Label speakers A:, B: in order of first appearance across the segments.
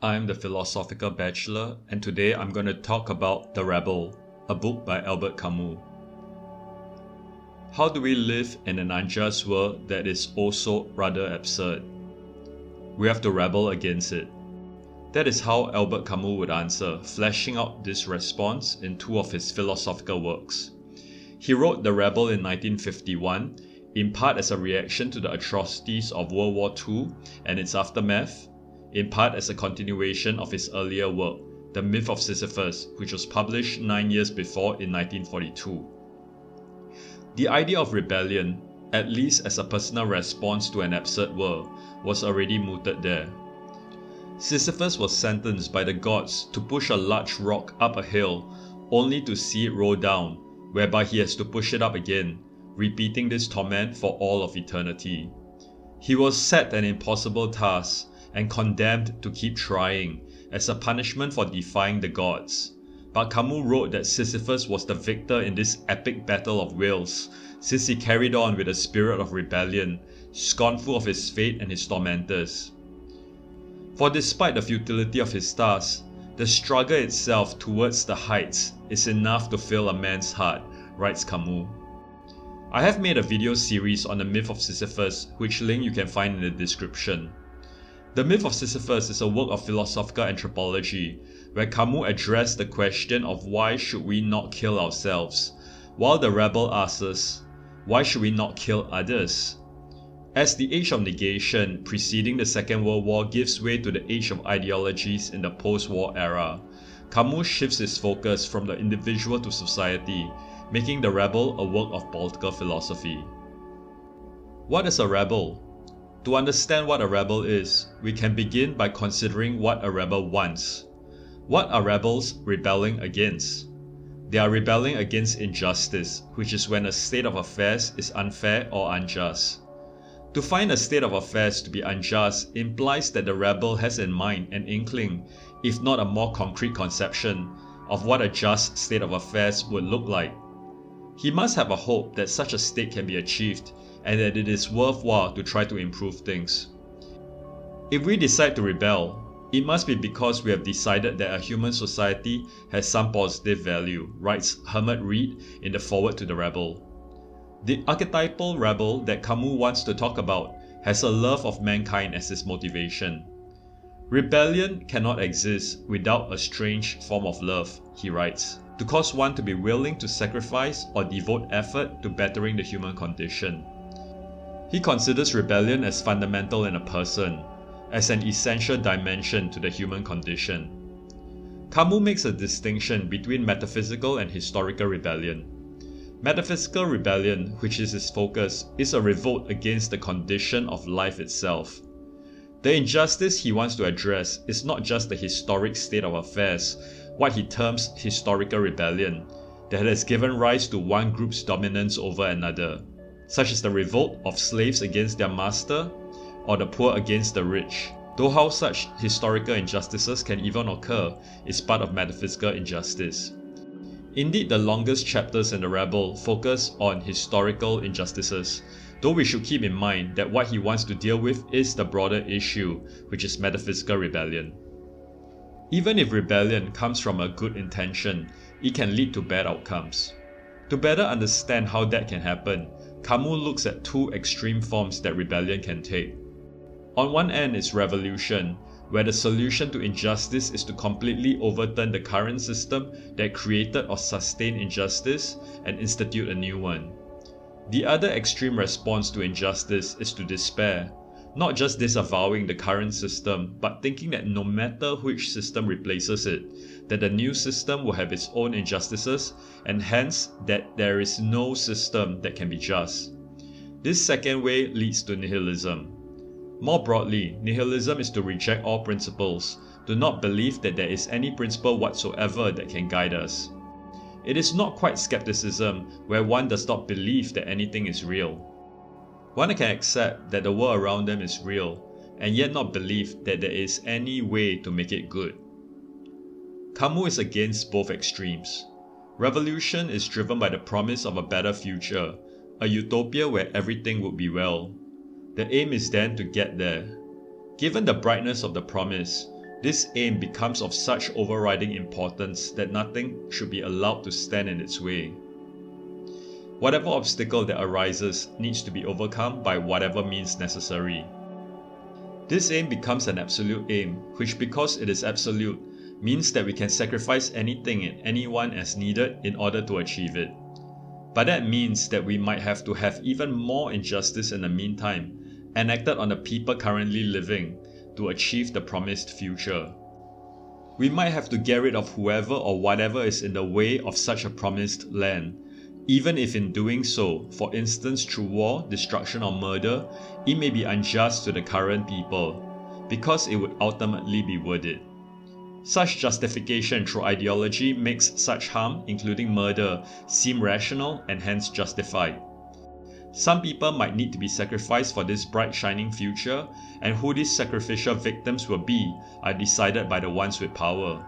A: I'm the Philosophical Bachelor, and today I'm going to talk about The Rebel, a book by Albert Camus. How do we live in an unjust world that is also rather absurd? We have to rebel against it. That is how Albert Camus would answer, fleshing out this response in two of his philosophical works. He wrote The Rebel in 1951, in part as a reaction to the atrocities of World War II and its aftermath, in part as a continuation of his earlier work, The Myth of Sisyphus, which was published 9 years before in 1942. The idea of rebellion, at least as a personal response to an absurd world, was already mooted there. Sisyphus was sentenced by the gods to push a large rock up a hill, only to see it roll down, whereby he has to push it up again, repeating this torment for all of eternity. He was set an impossible task, and condemned to keep trying, as a punishment for defying the gods. But Camus wrote that Sisyphus was the victor in this epic battle of wills, since he carried on with a spirit of rebellion, scornful of his fate and his tormentors. For despite the futility of his task, the struggle itself towards the heights is enough to fill a man's heart, writes Camus. I have made a video series on the Myth of Sisyphus, which link you can find in the description. The Myth of Sisyphus is a work of philosophical anthropology, where Camus addressed the question of why should we not kill ourselves, while the rebel asks us, why should we not kill others? As the age of negation preceding the Second World War gives way to the age of ideologies in the post-war era, Camus shifts his focus from the individual to society, making The Rebel a work of political philosophy. What is a rebel? To understand what a rebel is, we can begin by considering what a rebel wants. What are rebels rebelling against? They are rebelling against injustice, which is when a state of affairs is unfair or unjust. To find a state of affairs to be unjust implies that the rebel has in mind an inkling, if not a more concrete conception, of what a just state of affairs would look like. He must have a hope that such a state can be achieved, and that it is worthwhile to try to improve things. If we decide to rebel, it must be because we have decided that a human society has some positive value, writes Herman Reed in the foreword to The Rebel. The archetypal rebel that Camus wants to talk about has a love of mankind as its motivation. Rebellion cannot exist without a strange form of love, he writes, to cause one to be willing to sacrifice or devote effort to bettering the human condition. He considers rebellion as fundamental in a person, as an essential dimension to the human condition. Camus makes a distinction between metaphysical and historical rebellion. Metaphysical rebellion, which is his focus, is a revolt against the condition of life itself. The injustice he wants to address is not just the historic state of affairs, what he terms historical rebellion, that has given rise to one group's dominance over another, such as the revolt of slaves against their master or the poor against the rich, though how such historical injustices can even occur is part of metaphysical injustice. Indeed, the longest chapters in The Rebel focus on historical injustices, though we should keep in mind that what he wants to deal with is the broader issue, which is metaphysical rebellion. Even if rebellion comes from a good intention, it can lead to bad outcomes. To better understand how that can happen, Camus looks at two extreme forms that rebellion can take. On one end is revolution, where the solution to injustice is to completely overturn the current system that created or sustained injustice and institute a new one. The other extreme response to injustice is to despair, not just disavowing the current system, but thinking that no matter which system replaces it, that the new system will have its own injustices, and hence that there is no system that can be just. This second way leads to nihilism. More broadly, nihilism is to reject all principles, to not believe that there is any principle whatsoever that can guide us. It is not quite skepticism, where one does not believe that anything is real. One can accept that the world around them is real, and yet not believe that there is any way to make it good. Camus is against both extremes. Revolution is driven by the promise of a better future, a utopia where everything would be well. The aim is then to get there. Given the brightness of the promise, This aim becomes of such overriding importance that nothing should be allowed to stand in its way. Whatever obstacle that arises needs to be overcome by whatever means necessary. This aim becomes an absolute aim, which, because it is absolute, means that we can sacrifice anything and anyone as needed in order to achieve it. But that means that we might have to have even more injustice in the meantime, enacted on the people currently living, to achieve the promised future. We might have to get rid of whoever or whatever is in the way of such a promised land, even if in doing so, for instance through war, destruction or murder, it may be unjust to the current people, because it would ultimately be worth it. Such justification through ideology makes such harm, including murder, seem rational and hence justified. Some people might need to be sacrificed for this bright shining future, and who these sacrificial victims will be are decided by the ones with power.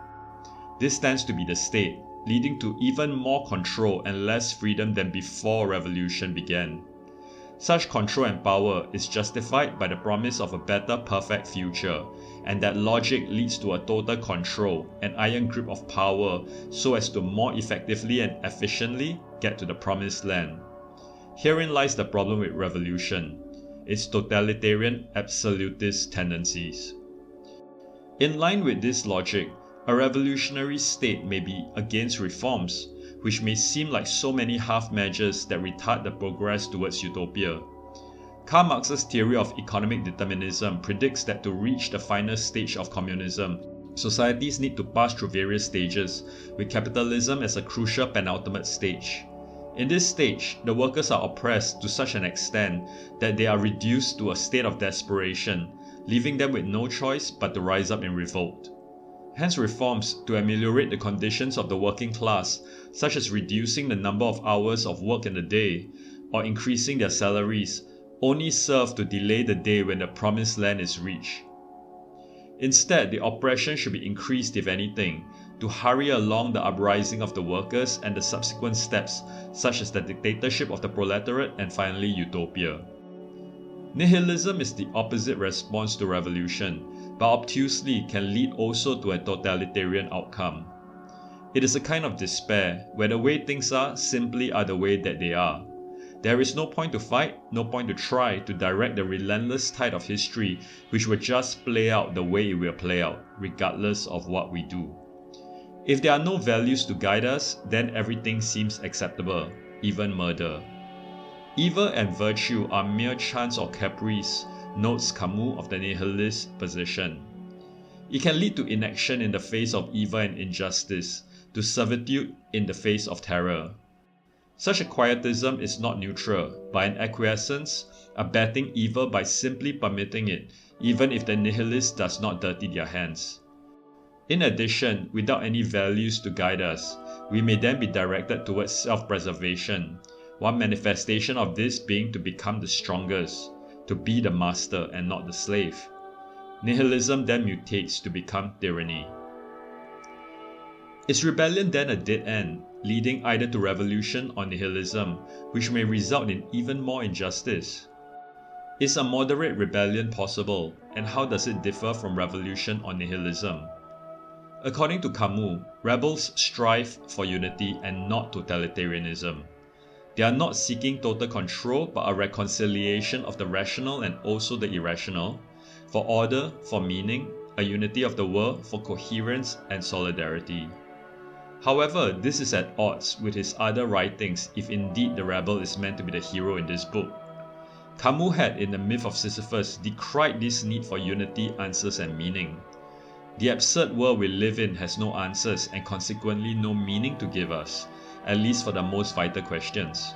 A: This tends to be the state, leading to even more control and less freedom than before revolution began. Such control and power is justified by the promise of a better perfect future, and that logic leads to a total control, an iron grip of power, so as to more effectively and efficiently get to the promised land. Herein lies the problem with revolution, its totalitarian absolutist tendencies. In line with this logic, a revolutionary state may be against reforms, which may seem like so many half measures that retard the progress towards utopia. Karl Marx's theory of economic determinism predicts that to reach the final stage of communism, societies need to pass through various stages, with capitalism as a crucial penultimate stage. In this stage, the workers are oppressed to such an extent that they are reduced to a state of desperation, leaving them with no choice but to rise up in revolt. Hence reforms to ameliorate the conditions of the working class, such as reducing the number of hours of work in the day, or increasing their salaries, only serve to delay the day when the promised land is reached. Instead, the oppression should be increased, if anything, to hurry along the uprising of the workers and the subsequent steps, such as the dictatorship of the proletariat and finally utopia. Nihilism is the opposite response to revolution, but obtusely can lead also to a totalitarian outcome. It is a kind of despair, where the way things are simply are the way that they are. There is no point to fight, no point to try to direct the relentless tide of history, which will just play out the way it will play out, regardless of what we do. If there are no values to guide us, then everything seems acceptable, even murder. Evil and virtue are mere chance or caprice, notes Camus of the nihilist position. It can lead to inaction in the face of evil and injustice, to servitude in the face of terror. Such a quietism is not neutral, but an acquiescence, abetting evil by simply permitting it, even if the nihilist does not dirty their hands. In addition, without any values to guide us, we may then be directed towards self-preservation, one manifestation of this being to become the strongest, to be the master and not the slave. Nihilism then mutates to become tyranny. Is rebellion then a dead end, leading either to revolution or nihilism, which may result in even more injustice? Is a moderate rebellion possible, and how does it differ from revolution or nihilism? According to Camus, rebels strive for unity and not totalitarianism. They are not seeking total control but a reconciliation of the rational and also the irrational, for order, for meaning, a unity of the world, for coherence and solidarity. However, this is at odds with his other writings if indeed the rebel is meant to be the hero in this book. Camus had in the Myth of Sisyphus decried this need for unity, answers and meaning. The absurd world we live in has no answers and consequently no meaning to give us, at least for the most vital questions.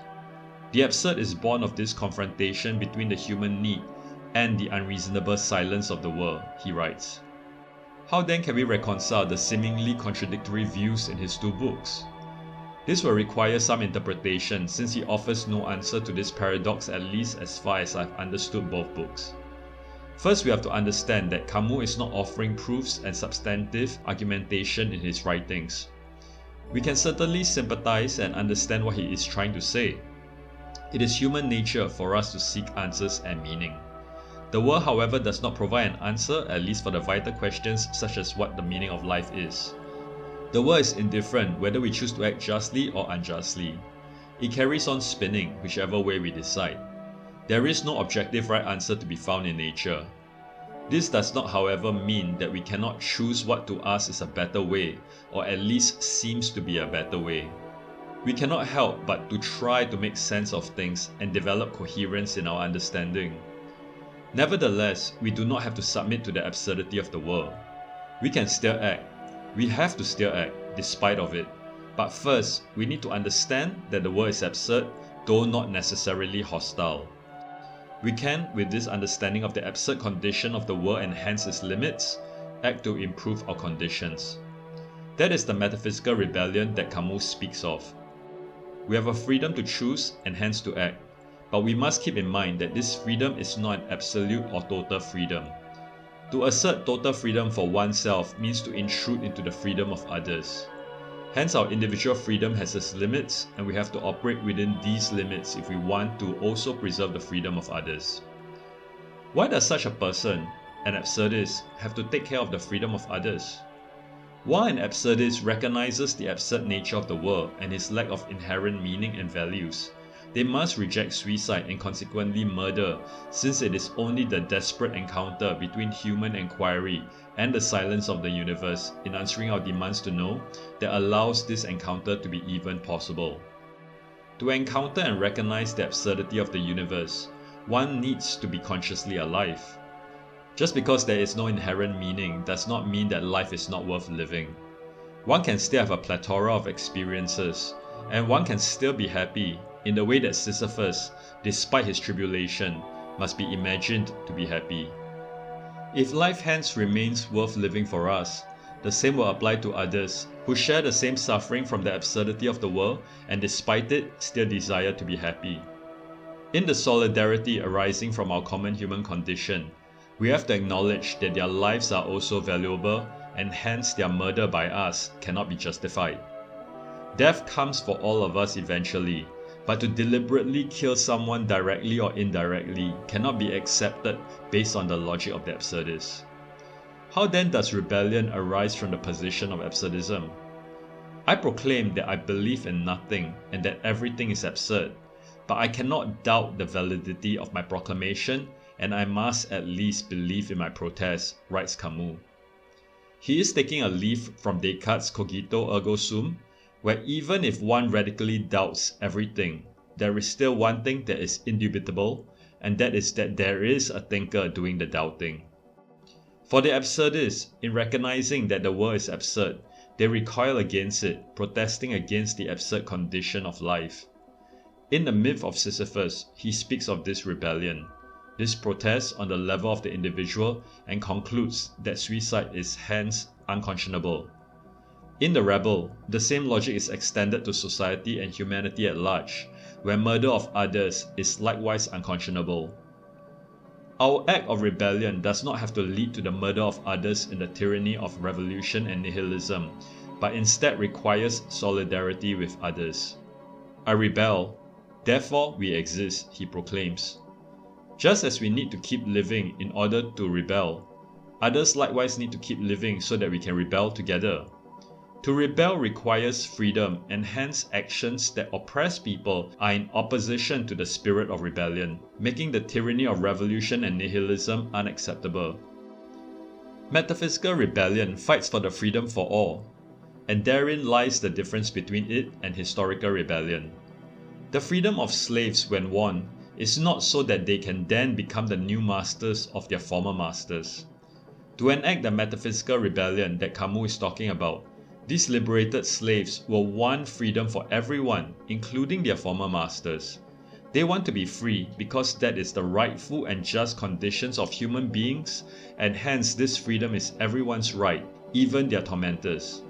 A: The absurd is born of this confrontation between the human need and the unreasonable silence of the world, he writes. How then can we reconcile the seemingly contradictory views in his two books? This will require some interpretation since he offers no answer to this paradox, at least as far as I've understood both books. First, we have to understand that Camus is not offering proofs and substantive argumentation in his writings. We can certainly sympathize and understand what he is trying to say. It is human nature for us to seek answers and meaning. The world, however, does not provide an answer, at least for the vital questions such as what the meaning of life is. The world is indifferent whether we choose to act justly or unjustly. It carries on spinning whichever way we decide. There is no objective right answer to be found in nature. This does not, however, mean that we cannot choose what to us is a better way, or at least seems to be a better way. We cannot help but to try to make sense of things and develop coherence in our understanding. Nevertheless, we do not have to submit to the absurdity of the world. We can still act. We have to still act, despite of it. But first, we need to understand that the world is absurd, though not necessarily hostile. We can, with this understanding of the absurd condition of the world and hence its limits, act to improve our conditions. That is the metaphysical rebellion that Camus speaks of. We have a freedom to choose and hence to act, but we must keep in mind that this freedom is not an absolute or total freedom. To assert total freedom for oneself means to intrude into the freedom of others. Hence, our individual freedom has its limits, and we have to operate within these limits if we want to also preserve the freedom of others. Why does such a person, an absurdist, have to take care of the freedom of others? While an absurdist recognizes the absurd nature of the world and its lack of inherent meaning and values, they must reject suicide and consequently murder, since it is only the desperate encounter between human inquiry and the silence of the universe in answering our demands to know that allows this encounter to be even possible. To encounter and recognize the absurdity of the universe, one needs to be consciously alive. Just because there is no inherent meaning does not mean that life is not worth living. One can still have a plethora of experiences, and one can still be happy in the way that Sisyphus, despite his tribulation, must be imagined to be happy. If life hence remains worth living for us, the same will apply to others who share the same suffering from the absurdity of the world and despite it still desire to be happy. In the solidarity arising from our common human condition, we have to acknowledge that their lives are also valuable and hence their murder by us cannot be justified. Death comes for all of us eventually, but to deliberately kill someone directly or indirectly cannot be accepted based on the logic of the absurdist. How then does rebellion arise from the position of absurdism? I proclaim that I believe in nothing and that everything is absurd, but I cannot doubt the validity of my proclamation, and I must at least believe in my protest, writes Camus. He is taking a leaf from Descartes' Cogito ergo sum, where even if one radically doubts everything, there is still one thing that is indubitable, and that is that there is a thinker doing the doubting. For the absurdists, in recognizing that the world is absurd, they recoil against it, protesting against the absurd condition of life. In the Myth of Sisyphus, he speaks of this rebellion, this protest on the level of the individual, and concludes that suicide is hence unconscionable. In The Rebel, the same logic is extended to society and humanity at large, where murder of others is likewise unconscionable. Our act of rebellion does not have to lead to the murder of others in the tyranny of revolution and nihilism, but instead requires solidarity with others. I rebel, therefore we exist, he proclaims. Just as we need to keep living in order to rebel, others likewise need to keep living so that we can rebel together. To rebel requires freedom, and hence actions that oppress people are in opposition to the spirit of rebellion, making the tyranny of revolution and nihilism unacceptable. Metaphysical rebellion fights for the freedom for all, and therein lies the difference between it and historical rebellion. The freedom of slaves when won is not so that they can then become the new masters of their former masters. To enact the metaphysical rebellion that Camus is talking about, these liberated slaves will want freedom for everyone, including their former masters. They want to be free because that is the rightful and just conditions of human beings, and hence this freedom is everyone's right, even their tormentors.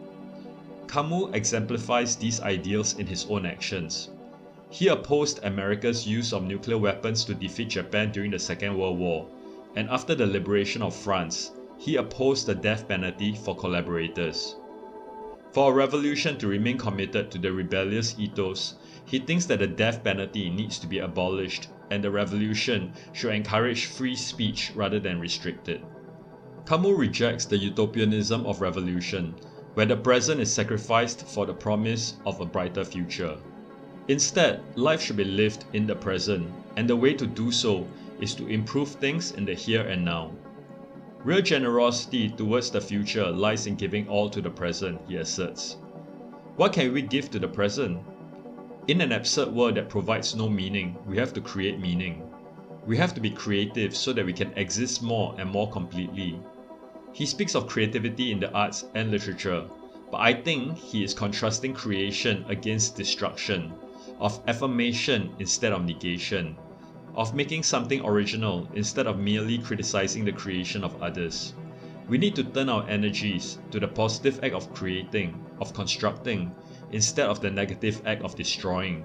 A: Camus exemplifies these ideals in his own actions. He opposed America's use of nuclear weapons to defeat Japan during the Second World War, and after the liberation of France, he opposed the death penalty for collaborators. For a revolution to remain committed to the rebellious ethos, he thinks that the death penalty needs to be abolished and the revolution should encourage free speech rather than restrict it. Camus rejects the utopianism of revolution, where the present is sacrificed for the promise of a brighter future. Instead, life should be lived in the present, and the way to do so is to improve things in the here and now. Real generosity towards the future lies in giving all to the present, he asserts. What can we give to the present? In an absurd world that provides no meaning, we have to create meaning. We have to be creative so that we can exist more and more completely. He speaks of creativity in the arts and literature, but I think he is contrasting creation against destruction, of affirmation instead of negation, of making something original instead of merely criticizing the creation of others. We need to turn our energies to the positive act of creating, of constructing, instead of the negative act of destroying.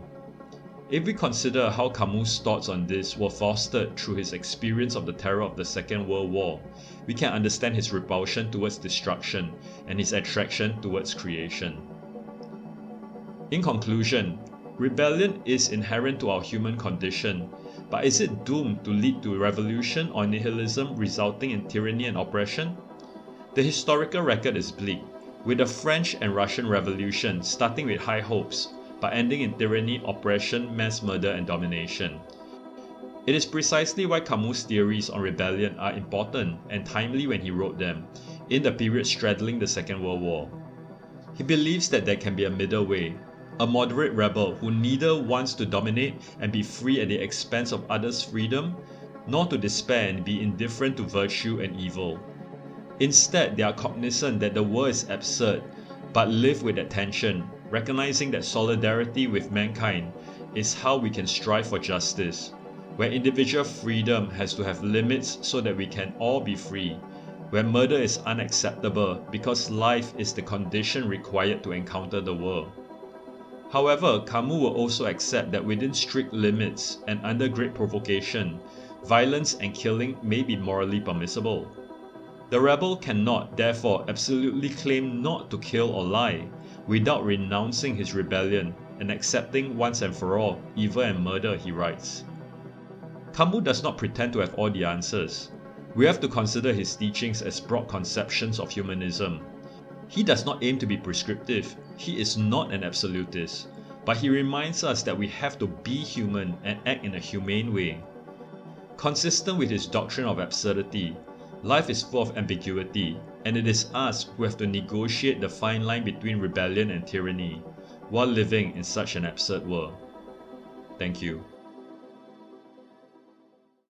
A: If we consider how Camus' thoughts on this were fostered through his experience of the terror of the Second World War, we can understand his repulsion towards destruction and his attraction towards creation. In conclusion, rebellion is inherent to our human condition, but is it doomed to lead to revolution or nihilism resulting in tyranny and oppression? The historical record is bleak, with the French and Russian Revolution starting with high hopes, but ending in tyranny, oppression, mass murder and domination. It is precisely why Camus' theories on rebellion are important and timely when he wrote them, in the period straddling the Second World War. He believes that there can be a middle way, a moderate rebel who neither wants to dominate and be free at the expense of others' freedom, nor to despair and be indifferent to virtue and evil. Instead, they are cognizant that the world is absurd, but live with attention, recognizing that solidarity with mankind is how we can strive for justice, where individual freedom has to have limits so that we can all be free, where murder is unacceptable because life is the condition required to encounter the world. However, Camus will also accept that within strict limits and under great provocation, violence and killing may be morally permissible. The rebel cannot, therefore, absolutely claim not to kill or lie, without renouncing his rebellion and accepting once and for all evil and murder, he writes. Camus does not pretend to have all the answers. We have to consider his teachings as broad conceptions of humanism. He does not aim to be prescriptive, he is not an absolutist, but he reminds us that we have to be human and act in a humane way. Consistent with his doctrine of absurdity, life is full of ambiguity, and it is us who have to negotiate the fine line between rebellion and tyranny, while living in such an absurd world. Thank you.